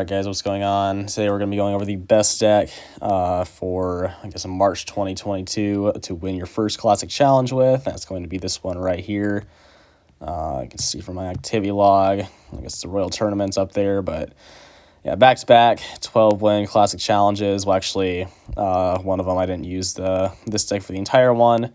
Alright guys, what's going on? Today we're going to be going over the best deck for, I guess, in March 2022 to win your first Classic Challenge with. That's going to be this one right here. You can see from my activity log, I guess the Royal Tournament's up there, but yeah, back-to-back 12-win Classic Challenges. Well, actually, one of them I didn't use this deck for the entire one,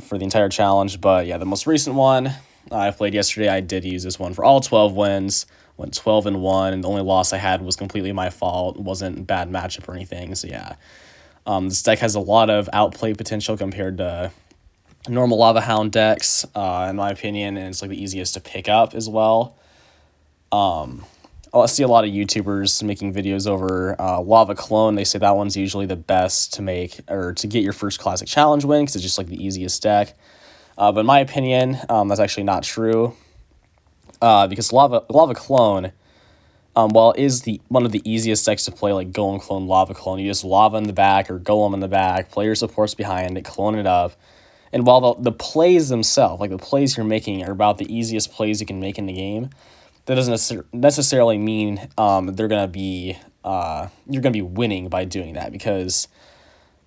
for the entire challenge, but yeah, the most recent one I played yesterday, I did use this one for all 12 wins. Went 12-1, and the only loss I had was completely my fault. It wasn't a bad matchup or anything, so yeah. This deck has a lot of outplay potential compared to normal Lava Hound decks, in my opinion, and it's like the easiest to pick up as well. I see a lot of YouTubers making videos over Lava Clone. They say that one's usually the best to make, or to get your first Classic Challenge win, because it's just like the easiest deck. But in my opinion, that's actually not true. Because Lava Clone, while it is one of the easiest decks to play, like Golem Clone, Lava Clone, you just Lava in the back or Golem in the back, play your supports behind it, clone it up. And while the plays themselves, like the plays you're making, are about the easiest plays you can make in the game, that doesn't necessarily mean you're gonna be winning by doing that, because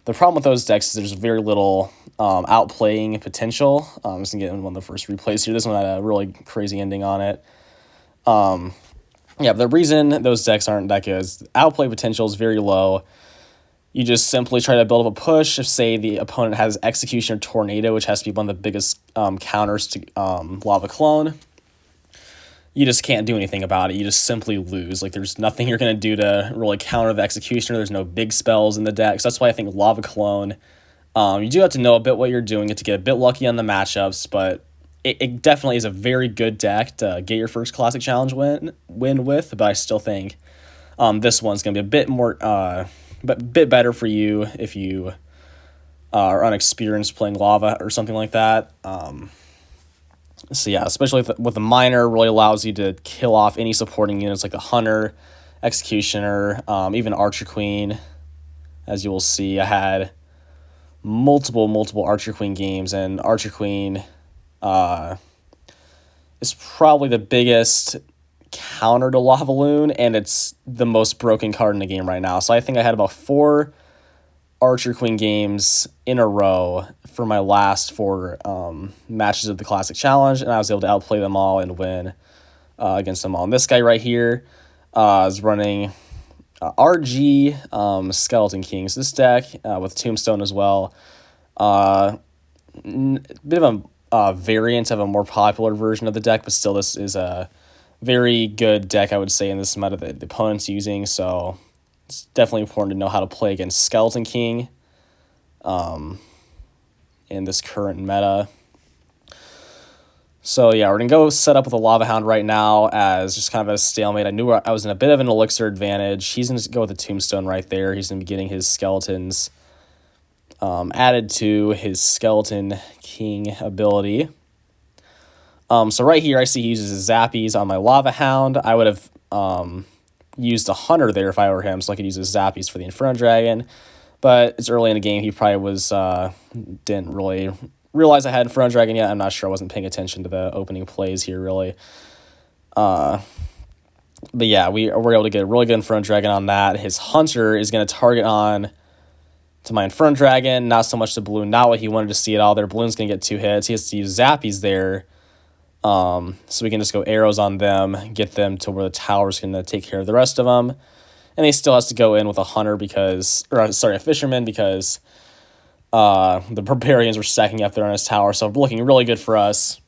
the problem with those decks is there's very little outplaying potential. I'm just going to get in one of the first replays here. This one had a really crazy ending on it. Yeah, the reason those decks aren't that good is outplay potential is very low. You just simply try to build up a push. If, say, the opponent has Execution or Tornado, which has to be one of the biggest counters to Lava Clone, you just can't do anything about it. You just simply lose. Like, there's nothing you're going to do to really counter the Executioner. There's no big spells in the deck. So that's why I think Lava Clone, you do have to know a bit what you're doing to get a bit lucky on the matchups, but it definitely is a very good deck to get your first Classic Challenge win with. But I still think this one's going to be a bit more, bit better for you if you are unexperienced playing Lava or something like that. So yeah, especially with the Miner, really allows you to kill off any supporting units like the Hunter, Executioner, even Archer Queen. As you will see, I had multiple Archer Queen games, and Archer Queen is probably the biggest counter to Lava Loon, and it's the most broken card in the game right now. So I think I had about 4 Archer Queen games in a row for my last 4 matches of the Classic Challenge, and I was able to outplay them all and win against them all. And this guy right here is running RG Skeleton Kings. This deck with Tombstone as well. Bit of a variant of a more popular version of the deck, but still this is a very good deck, I would say, in this meta that the opponent's using. So it's definitely important to know how to play against Skeleton King in this current meta. So yeah, we're going to go set up with a Lava Hound right now as just kind of a stalemate. I knew I was in a bit of an elixir advantage. He's going to go with a Tombstone right there. He's going to be getting his skeletons added to his Skeleton King ability. So right here, I see he uses his Zappies on my Lava Hound. I would have used a Hunter there if I were him, so I could use his Zappies for the Inferno Dragon. But it's early in the game. He probably didn't really realize I had Inferno Dragon yet. I'm not sure. I wasn't paying attention to the opening plays here, really. But yeah, we're able to get a really good Inferno Dragon on that. His Hunter is going to target on to my Inferno Dragon, not so much the Balloon. Not what he wanted to see at all there. Balloon's going to get 2 hits. He has to use Zappies there. So we can just go arrows on them, get them to where the tower's going to take care of the rest of them. And he still has to go in with a Hunter a Fisherman, because the Barbarians were stacking up there on his tower. So looking really good for us.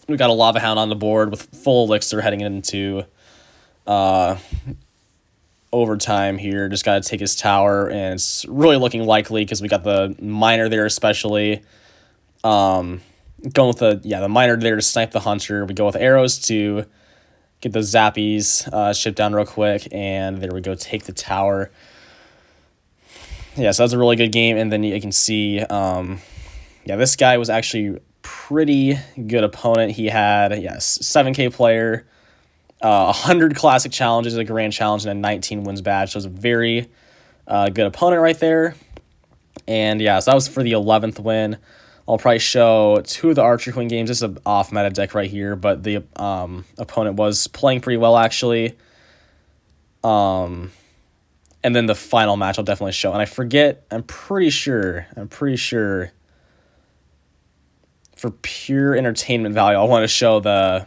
We got a Lava Hound on the board with full elixir heading into overtime here. Just got to take his tower, and it's really looking likely because we got the Miner there especially. Going with the Miner there to snipe the Hunter. We go with arrows to get the Zappies shipped down real quick, and there we go, take the tower. Yeah, so that's a really good game. And then you can see, this guy was actually pretty good opponent. He had, 7K player, 100 Classic Challenges, a Grand Challenge, and a 19 wins badge. So it was a very good opponent right there. And yeah, so that was for the 11th win. I'll probably show 2 of the Archer Queen games. This is an off-meta deck right here, but the opponent was playing pretty well, actually. And then the final match I'll definitely show. And I'm pretty sure, for pure entertainment value, I want to show the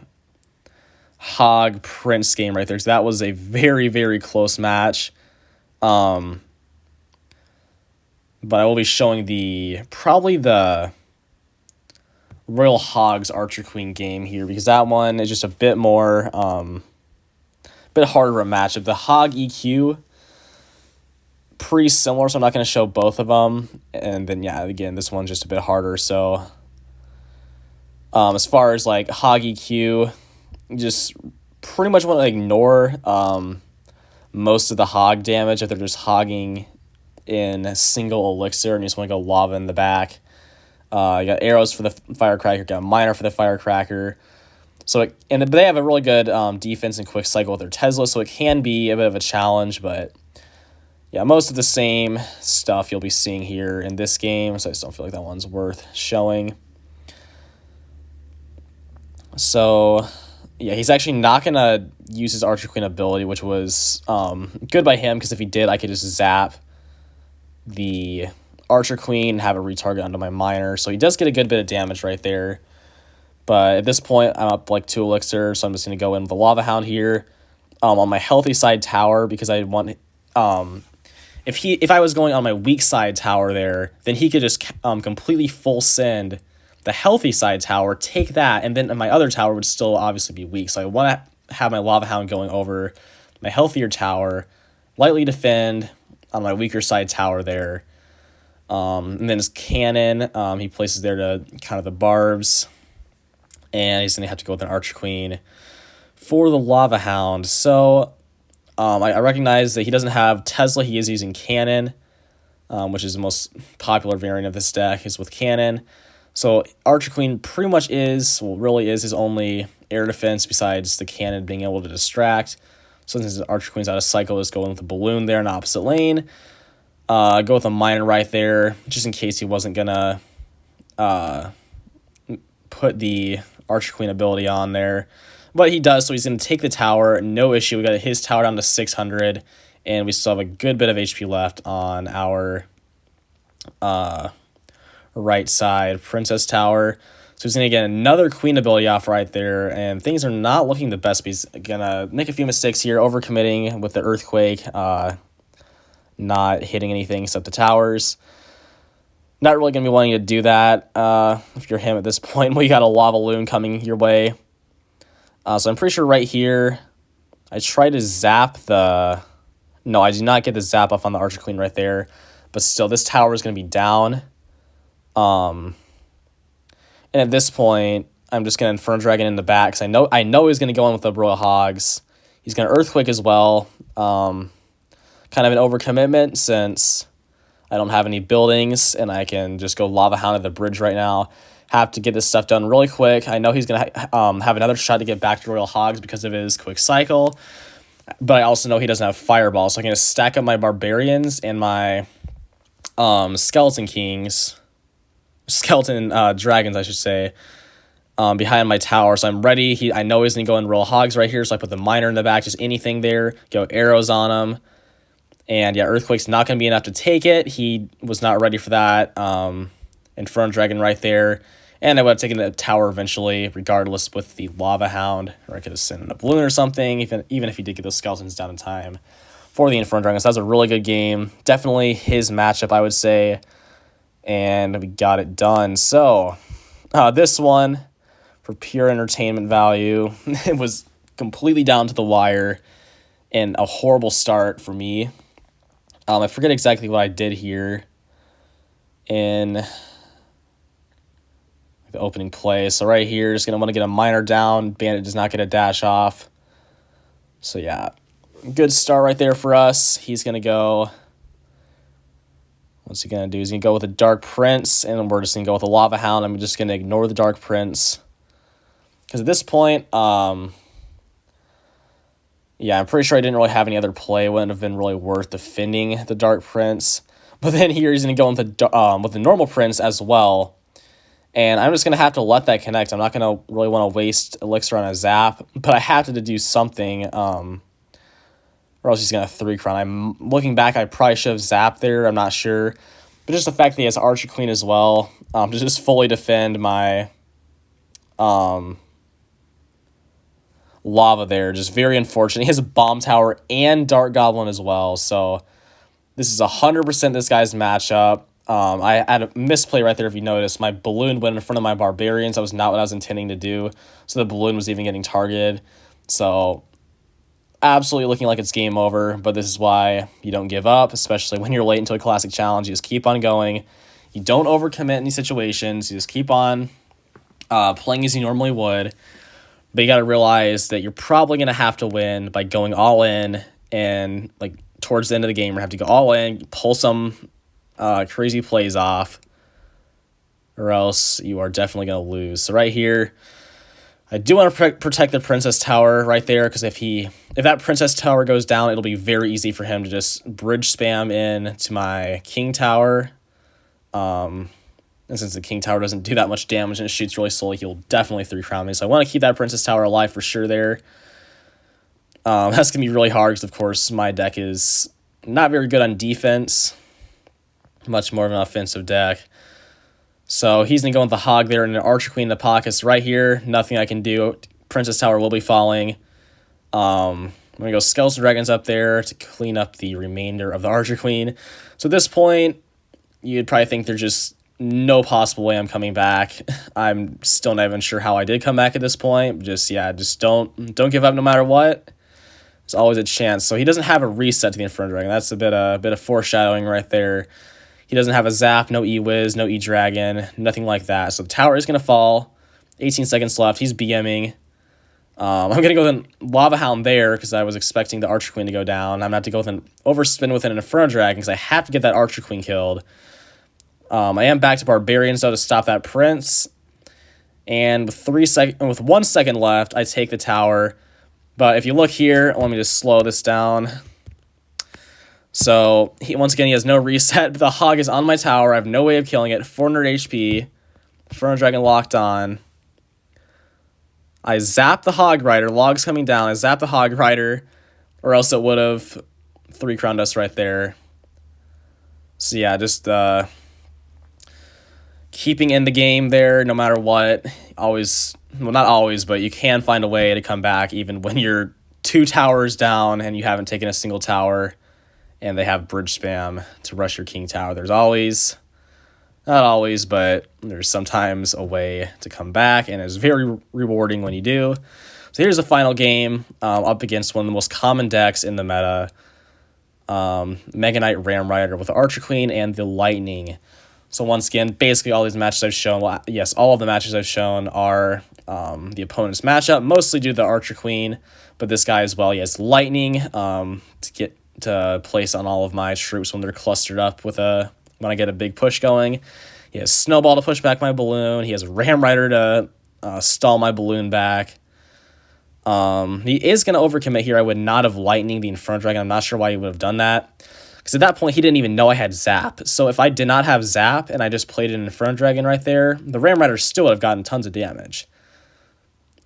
Hog Prince game right there, because that was a very, very close match. But I will be showing probably the Royal Hogs Archer Queen game here, because that one is just a bit more, bit harder of a matchup. The Hog EQ, pretty similar, so I'm not going to show both of them. And then, yeah, again, this one's just a bit harder. So as far as like Hog EQ, just pretty much want to ignore most of the hog damage if they're just hogging in a single elixir and you just want to go lava in the back. You got arrows for the firecracker, got a miner for the firecracker. So but they have a really good defense and quick cycle with their Tesla, so it can be a bit of a challenge, but yeah, most of the same stuff you'll be seeing here in this game, so I just don't feel like that one's worth showing. So yeah, he's actually not going to use his Archer Queen ability, which was good by him, because if he did, I could just zap the Archer Queen and have it retarget onto my miner. So he does get a good bit of damage right there. But at this point, I'm up like 2 elixir, so I'm just going to go in with the Lava Hound here on my healthy side tower, because I want... If I was going on my weak side tower there, then he could just completely full send the healthy side tower, take that, and then my other tower would still obviously be weak. So I want to have my Lava Hound going over my healthier tower, lightly defend on my weaker side tower there. And then his cannon, he places there to kind of the barbs. And he's going to have to go with an Archer Queen for the Lava Hound. So I recognize that he doesn't have Tesla. He is using cannon, which is the most popular variant of this deck, is with cannon. So Archer Queen pretty much really is his only air defense besides the cannon being able to distract. So since Archer Queen's out of cycle, just go in with the balloon there in the opposite lane. Go with a miner right there, just in case he wasn't going to put the Archer Queen ability on there. But he does, so he's going to take the tower, no issue. We got his tower down to 600, and we still have a good bit of HP left on our right side Princess Tower. So he's going to get another Queen ability off right there, and things are not looking the best. He's going to make a few mistakes here, overcommitting with the Earthquake, not hitting anything except the towers. Not really going to be wanting to do that if you're him at this point. We got a Lava Loon coming your way. So I'm pretty sure right here, I try to zap the... No, I do not get the zap off on the Archer Queen right there. But still, this tower is going to be down. And at this point, I'm just going to Inferno Dragon in the back, because I know he's going to go in with the Royal Hogs. He's going to Earthquake as well. Kind of an overcommitment, since I don't have any buildings, and I can just go Lava Hound at the bridge right now. Have to get this stuff done really quick. I know he's going to have another shot to get back to Royal Hogs because of his quick cycle, but I also know he doesn't have Fireball, so I'm going to stack up my Barbarians and my Skeleton Dragons, I should say, behind my tower. So I'm ready. I know he's going to go in Royal Hogs right here, so I put the Miner in the back, just anything there, go arrows on him. And yeah, Earthquake's not going to be enough to take it. He was not ready for that. Inferno Dragon right there. And I would have taken the tower eventually, regardless, with the Lava Hound. Or I could have sent in a balloon or something, even if he did get those skeletons down in time for the Inferno Dragon. So that was a really good game. Definitely his matchup, I would say. And we got it done. So this one, for pure entertainment value, it was completely down to the wire and a horrible start for me. I forget exactly what I did here in the opening play. So right here, just going to want to get a miner down. Bandit does not get a dash off. So yeah, good start right there for us. He's going to go... What's he going to do? He's going to go with a Dark Prince, and we're just going to go with a Lava Hound. I'm just going to ignore the Dark Prince. Because at this point, yeah, I'm pretty sure I didn't really have any other play. It wouldn't have been really worth defending the Dark Prince. But then here he's going to go with the normal Prince as well. And I'm just going to have to let that connect. I'm not going to really want to waste Elixir on a zap, but I have to do something or else he's going to 3-crown. I'm looking back, I probably should have zapped there. I'm not sure. But just the fact that he has Archer Queen as well, to just fully defend my lava there. Just very unfortunate. He has a Bomb Tower and Dark Goblin as well. So this is 100% this guy's matchup. I had a misplay right there if you notice. My balloon went in front of my barbarians. That was not what I was intending to do. So the balloon was even getting targeted. So absolutely looking like it's game over, but this is why you don't give up, especially when you're late into a classic challenge. You just keep on going. You don't overcommit in these situations. You just keep on playing as you normally would. But you got to realize that you're probably going to have to win by going all in, and like towards the end of the game, you have to go all in, pull some crazy plays off, or else you are definitely going to lose. So right here, I do want to protect the Princess Tower right there, because if that Princess Tower goes down, it'll be very easy for him to just bridge spam in to my King Tower. And since the King Tower doesn't do that much damage and it shoots really slowly, he'll definitely 3-crown me. So I want to keep that Princess Tower alive for sure there. That's going to be really hard because, of course, my deck is not very good on defense. Much more of an offensive deck. So he's going to go with the Hog there and an Archer Queen in the pockets right here. Nothing I can do. Princess Tower will be falling. I'm going to go Skeleton Dragons up there to clean up the remainder of the Archer Queen. So at this point, you'd probably think there's just no possible way I'm coming back. I'm still not even sure how I did come back at this point. Just don't give up no matter what. There's always a chance. So he doesn't have a reset to the Inferno Dragon. That's a bit of foreshadowing right there. He doesn't have a zap, no E-Wiz, no E-Dragon, nothing like that. So the tower is going to fall. 18 seconds left. He's BMing. I'm going to go with a Lava Hound there because I was expecting the Archer Queen to go down. I'm going to have to go with an overspin with an Inferno Dragon because I have to get that Archer Queen killed. I am back to Barbarians, though, to stop that Prince. And with 1 second left, I take the tower. But if you look here, let me just slow this down. So, once again, he has no reset. But the Hog is on my tower. I have no way of killing it. 400 HP. Inferno Dragon locked on. I zap the Hog Rider. Log's coming down. I zap the Hog Rider. Or else it would have 3-crowned us right there. So, yeah, just keeping in the game there no matter what. Always, well, not always, but you can find a way to come back even when you're 2 towers down and you haven't taken a single tower and they have bridge spam to rush your King Tower. There's always, not always, but there's sometimes a way to come back, and it's very rewarding when you do. So here's the final game up against one of the most common decks in the meta, Mega Knight Ram Rider with the Archer Queen and the Lightning. So once again, basically all these matches I've shown, well, yes, all of the matches I've shown are the opponent's matchup, mostly due to the Archer Queen, but this guy as well, he has Lightning to place on all of my troops when they're clustered up when I get a big push going. He has Snowball to push back my balloon. He has Ram Rider to stall my balloon back. He is going to overcommit here. I would not have Lightning the Inferno Dragon. I'm not sure why he would have done that. Because at that point, he didn't even know I had Zap. So if I did not have Zap and I just played an Inferno Dragon right there, the Ram Rider still would have gotten tons of damage.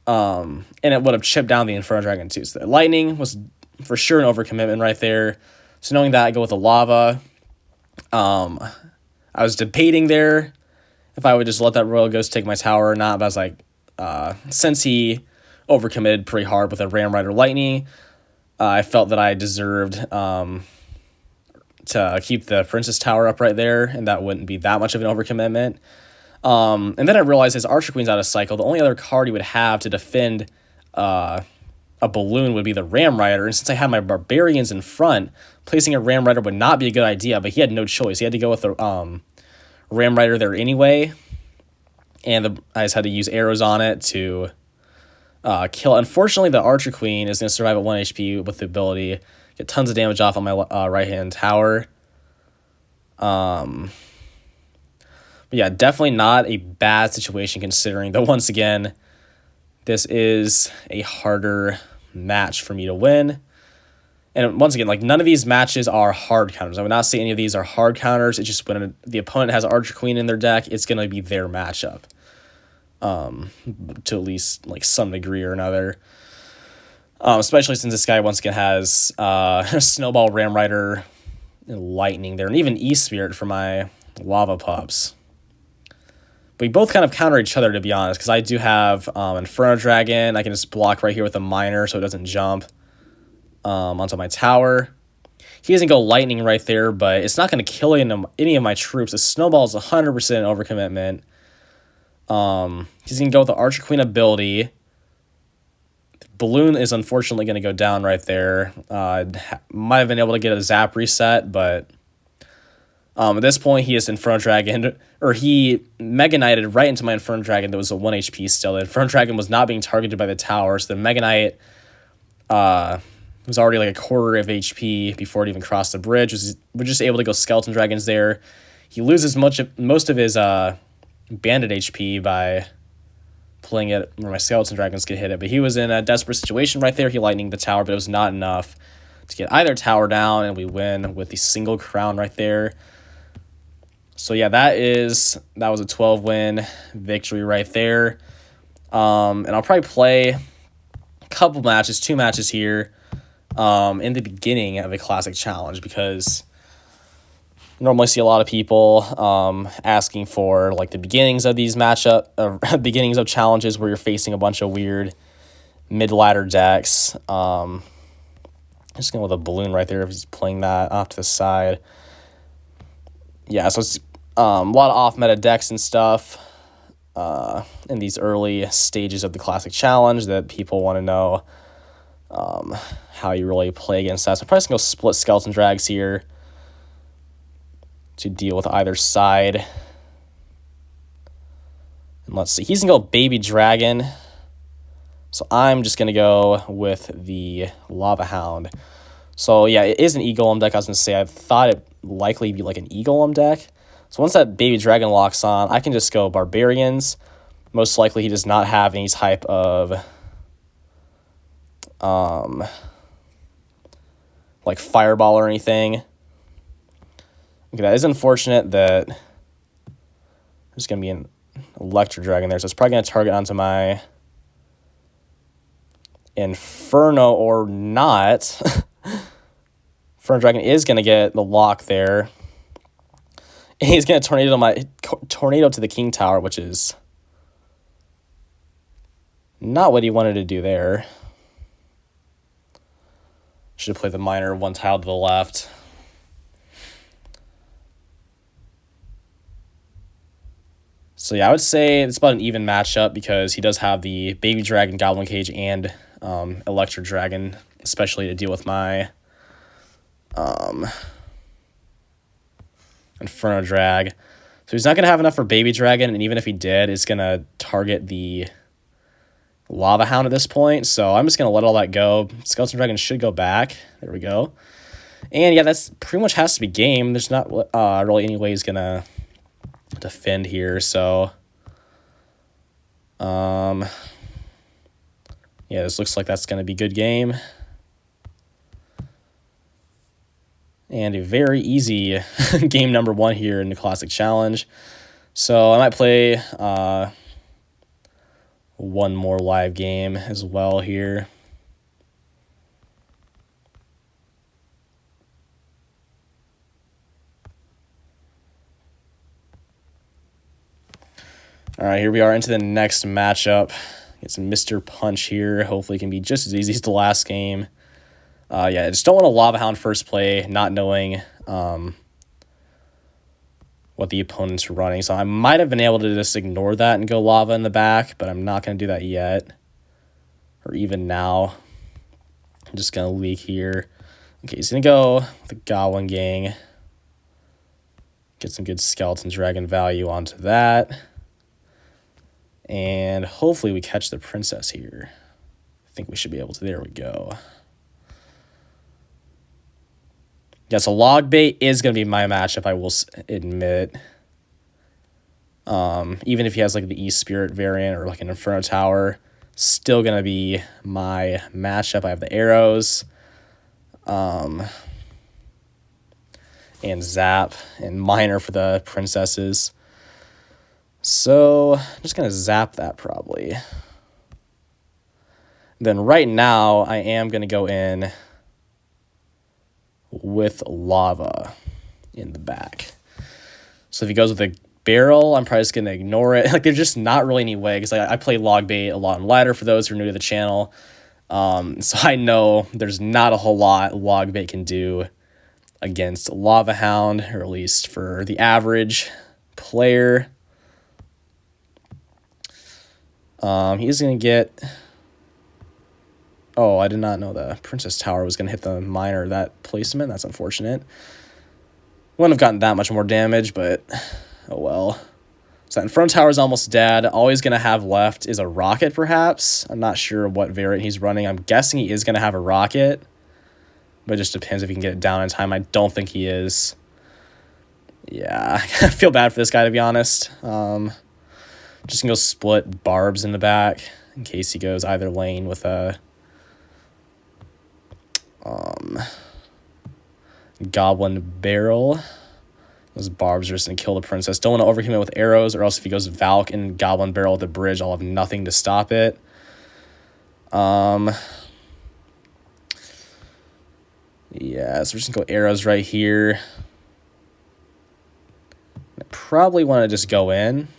And it would have chipped down the Inferno Dragon too. So the Lightning was for sure an overcommitment right there. So knowing that, I go with the Lava. I was debating there if I would just let that Royal Ghost take my tower or not. But I was like, since he overcommitted pretty hard with a Ram Rider Lightning, I felt that I deserved to keep the Princess Tower up right there, and that wouldn't be that much of an overcommitment. And then I realized his Archer Queen's out of cycle. The only other card he would have to defend a balloon would be the Ram Rider, and since I had my Barbarians in front, placing a Ram Rider would not be a good idea, but he had no choice. He had to go with the Ram Rider there anyway, and I just had to use arrows on it to kill. Unfortunately, the Archer Queen is going to survive at 1 HP with the ability get tons of damage off on my right-hand tower. But yeah, definitely not a bad situation considering that, once again, this is a harder match for me to win. And once again, like, none of these matches are hard counters. I would not say any of these are hard counters. It's just when the opponent has Archer Queen in their deck, it's going to be their matchup. To at least, like, some degree or another. Especially since this guy once again has Snowball, Ram Rider, and Lightning there, and even E-Spirit for my Lava Pups. But we both kind of counter each other, to be honest, because I do have Inferno Dragon. I can just block right here with a Miner so it doesn't jump onto my tower. He doesn't go Lightning right there, but it's not going to kill any of my troops. The Snowball is 100% overcommitment. He's going to go with the Archer Queen ability. Balloon is unfortunately going to go down right there. Might have been able to get a Zap reset, but at this point he is Inferno Dragon, or he Mega Knighted right into my Inferno Dragon that was a 1 HP still. The Inferno Dragon was not being targeted by the tower, so the Mega Knight was already like a quarter of HP before it even crossed the bridge. We're just able to go Skeleton Dragons there. He loses most of his Bandit HP by playing it where my Skeleton Dragons could hit it, but he was in a desperate situation right there. He lightning the tower, but it was not enough to get either tower down, and we win with the single crown right there. So yeah, that was a 12-win victory right there. And I'll probably play a couple matches, 2 matches here in the beginning of a classic challenge, because I normally see a lot of people asking for like the beginnings of these beginnings of challenges where you're facing a bunch of weird mid-ladder decks. Just going with a balloon right there if he's playing that off to the side. Yeah, so it's a lot of off-meta decks and stuff in these early stages of the classic challenge that people want to know how you really play against that. So I'm probably just going to go split Skeleton Drags here to deal with either side. And let's see. He's going to go Baby Dragon. So I'm just going to go with the Lava Hound. So yeah, it is an E-Golem deck. I was going to say, I thought it likely be like an E-Golem deck. So once that Baby Dragon locks on, I can just go Barbarians. Most likely he does not have any type of like Fireball or anything. Okay, that is unfortunate that there's going to be an Electro Dragon there. So it's probably going to target onto my Inferno or not. Inferno Dragon is going to get the lock there. And he's going to tornado to the King Tower, which is not what he wanted to do there. Should have played the Miner 1 tile to the left. So yeah, I would say it's about an even matchup because he does have the Baby Dragon, Goblin Cage, and Electro Dragon, especially to deal with my Inferno Drag. So he's not going to have enough for Baby Dragon, and even if he did, it's going to target the Lava Hound at this point. So I'm just going to let all that go. Skeleton Dragon should go back. There we go. And yeah, that's pretty much has to be game. There's not really any way he's going to defend here. So yeah, this looks like that's going to be good game. And a very easy game number 1 here in the Classic Challenge. So I might play one more live game as well here. All right, here we are into the next matchup. Get some Mr. Punch here. Hopefully it can be just as easy as the last game. Yeah, I just don't want a Lava Hound first play, not knowing what the opponent's running. So I might have been able to just ignore that and go Lava in the back, but I'm not going to do that yet. Or even now. I'm just going to leak here. Okay, he's going to go with the Goblin Gang. Get some good Skeleton Dragon value onto that. And hopefully we catch the Princess here. I think we should be able to. There we go. Yeah, so Log Bait is going to be my matchup, I will admit. Even if he has like the E-Spirit variant or like an Inferno Tower, still going to be my matchup. I have the arrows. And Zap and Miner for the princesses. So I'm just going to zap that probably. And Then right now, I am going to go in with lava in the back. So if he goes with a barrel, I'm probably just going to ignore it. Like, there's just not really any way, because like, I play log bait a lot in ladder for those who are new to the channel. So I know there's not a whole lot log bait can do against Lava Hound, or at least for the average player. He's going to get... Oh, I did not know the Princess Tower was going to hit the miner that placement. That's unfortunate. Wouldn't have gotten that much more damage, but oh well. So that front tower is almost dead. All he's going to have left is a rocket, perhaps. I'm not sure what variant he's running. I'm guessing he is going to have a rocket, but it just depends if he can get it down in time. I don't think he is. Yeah, I feel bad for this guy, to be honest. Just going to go split barbs in the back in case he goes either lane with a... Goblin barrel. Those barbs are just gonna kill the princess. Don't want to overheat it with arrows, or else if he goes Valk and Goblin barrel at the bridge, I'll have nothing to stop it. Yeah, so we're just gonna go arrows right here. I probably want to just go in.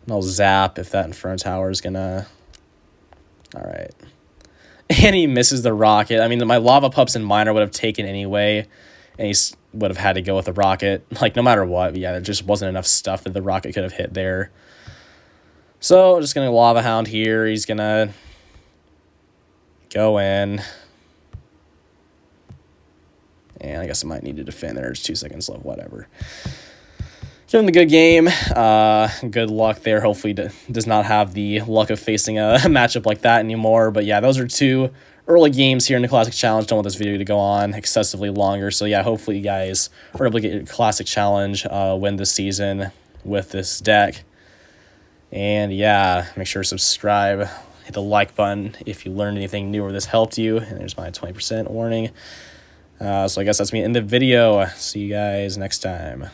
And I'll zap if that Inferno Tower is gonna... Alright. And he misses the rocket. I mean, my Lava Pups and Miner would have taken anyway, and he would have had to go with the rocket, like, no matter what. But yeah, there just wasn't enough stuff that the rocket could have hit there. So, just going to Lava Hound here. He's going to go in. And I guess I might need to defend. There's 2 seconds left, whatever. Give him the good game. Good luck there. Hopefully does not have the luck of facing a matchup like that anymore. But yeah, those are 2 early games here in the Classic Challenge. Don't want this video to go on excessively longer. So yeah, hopefully you guys are able to get your Classic Challenge win this season with this deck. And yeah, make sure to subscribe. Hit the like button if you learned anything new or this helped you. And there's my 20% warning. So I guess that's me in the video. See you guys next time.